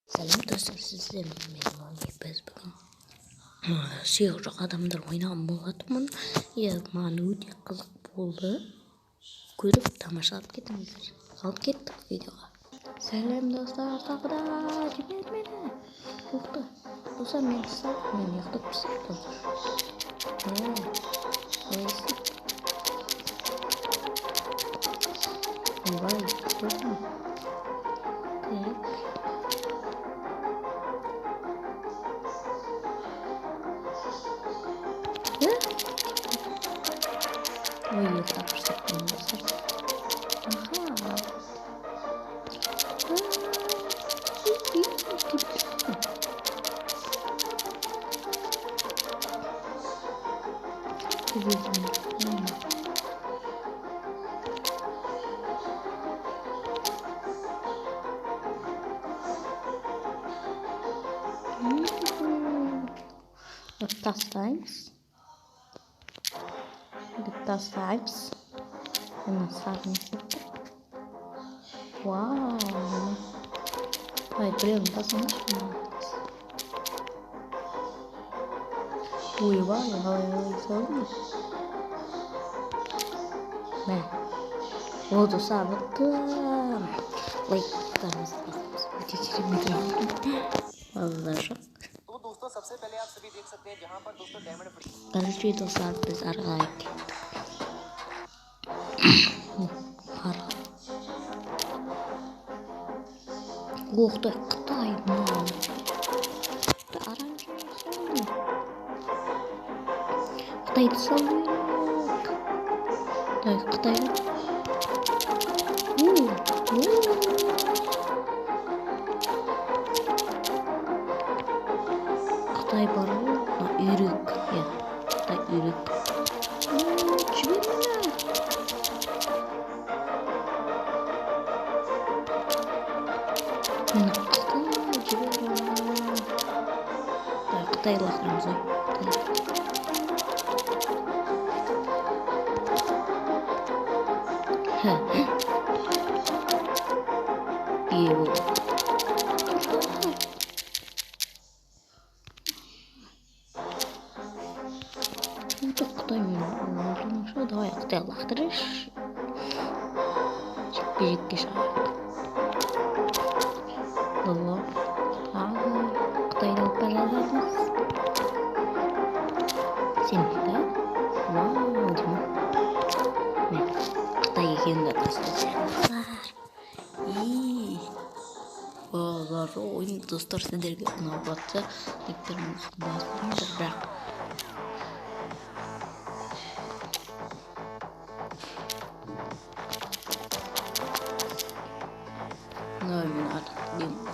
Сәлем достар, сіздермен біз бүгін сүйегі жоқ адамдар ойнаған болатынмын. Маған өте қызық болды. Көріп тамашалап кетіңіздер. Қалып кеттік видеоға. Сәлем достар, тағы да жібер мені. Ұйықта. Достар, мен салып, мен ұйықтап пісіп Ой, я так что-то Тастаймыз. Мына сағынысып. Вау. Ай, біреуін тасымашы. Ойбай, қалай салды. Мә. Оды сағыттым. Лайктарымыз басымыз. Өте керемет. Аллаша. सबसे पहले आप सभी देख सकते हैं जहां पर दोस्तों डायमंड Короче, достар, біз арға кеттік. Оқты Қытай мал. Қытайды салдық. Қытайды. Қытай бар ғой, үйрек. Қытай үйрек. Жібер мені. Қытай лақтырамыз ғой. Қытай мен олдыңшы, давай Қытай лақтырыш. Жекпе-жекке шығайық. Қытайды алып бара жатырмыз. Сен да? Вау, деймін. Мен Қытай екенімді тастайсыңдар. Олар ойын достар, сіздерге ұнап жатса, лайктарыңызды басыңыздар, бірақ мен артық деймін.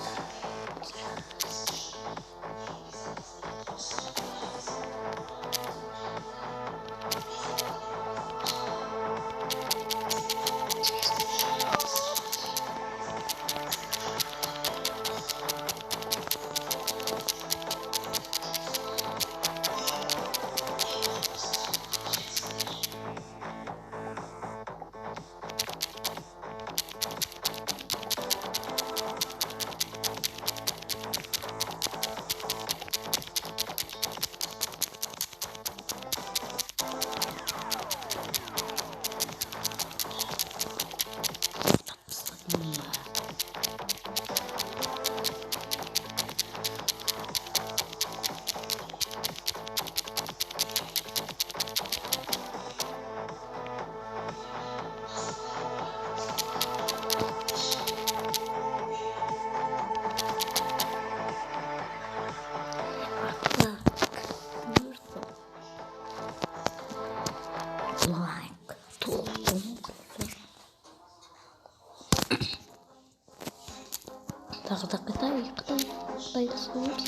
Тағы да Қытайды саламыз.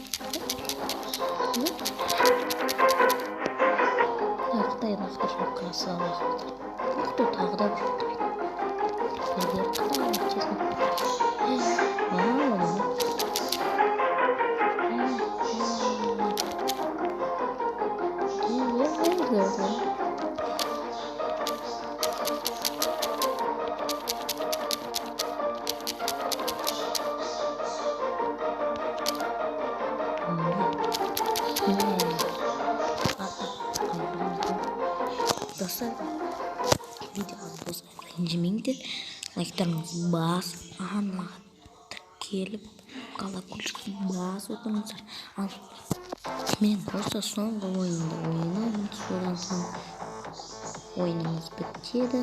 Қытай лақтырып саламыз. Тағы да бір. Қытай честно. Достар, видеоға болса ренжімеңдер, лайктарыңызды басып, ана тіркеліп, колокольчикті басып отырыңыздар. Ал мен осы соңғы ойынды ойнаймын, содан соң ойынымыз бітеді.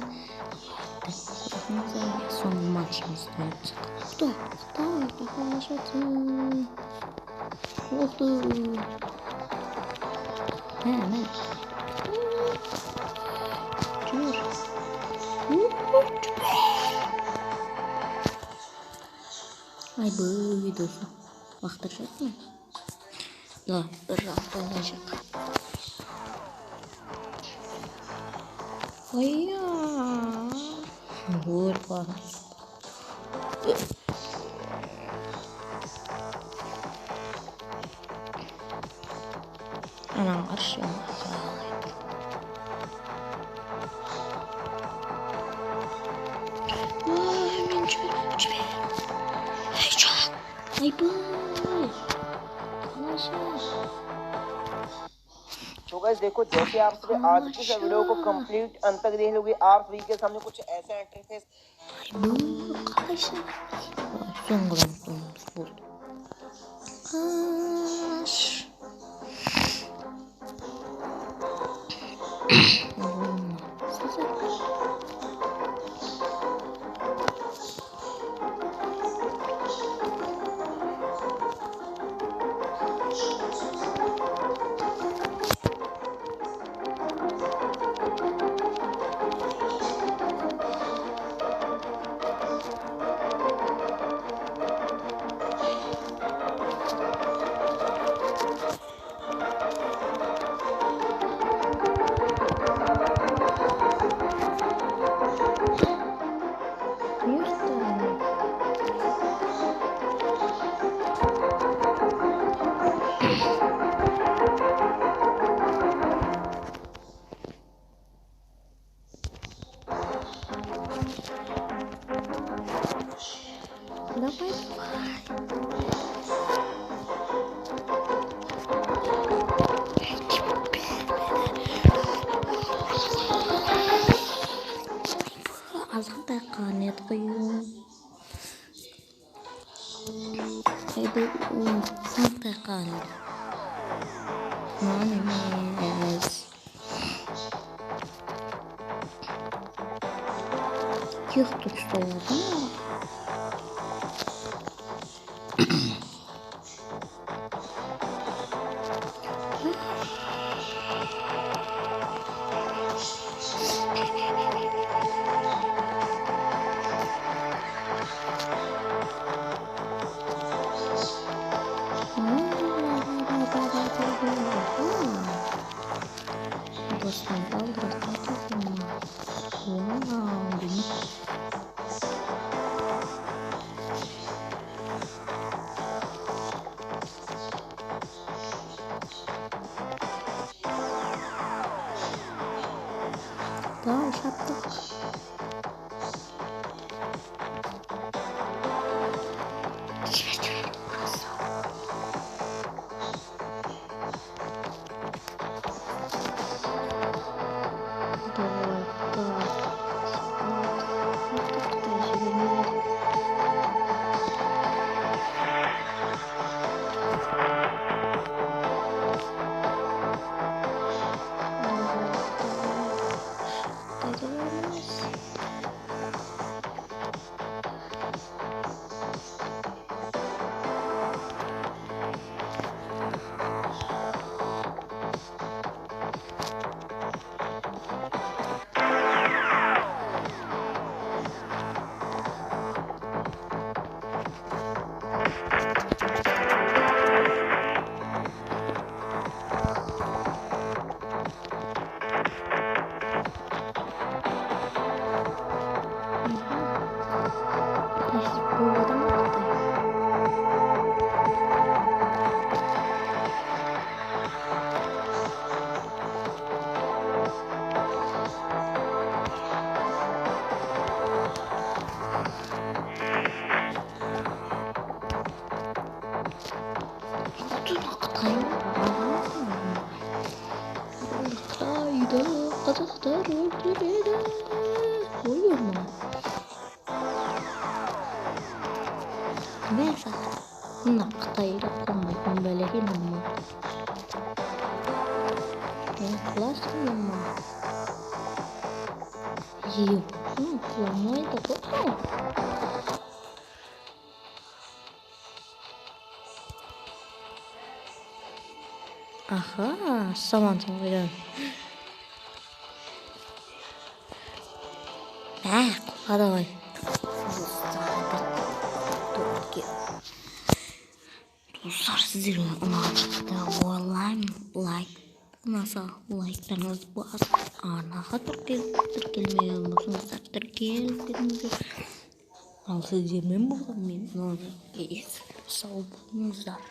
Соңғы матчымызды өтсек. Қытай қашатын. Оқты. Мә. Жүр. Айбый досы. Уақыттар жатыр ма? Да, бір жақта ойнайық. Ойя. Гол бар. Анам қаршы. Ой, мен жібер. Ай, жоқ. Айбый. तो गाइस देखो, जैसे आप सभी आज की इस वीडियो को कंप्लीट अंत तक देख लोगे, आप सभी के सामने कुछ ऐसा interface Azıcık kanet koyuyor. Hadi Santa kanet. Manes. Yok tutuştu. Daha şaptık. Мына Қытайлық қылмайтын бәлеге мама. Классно мама. Құламайды ғой. Аха, самансың қойдан. Құлады ғой. Достар, сіздерге ұнаған шықты ойлаймын. Ұнаса лайктарыңыз басып, арнаға тіркелмеген болсаңыздар тіркеліп кетіңіздер. Ал сіздермен болған мен сау болыңыздар.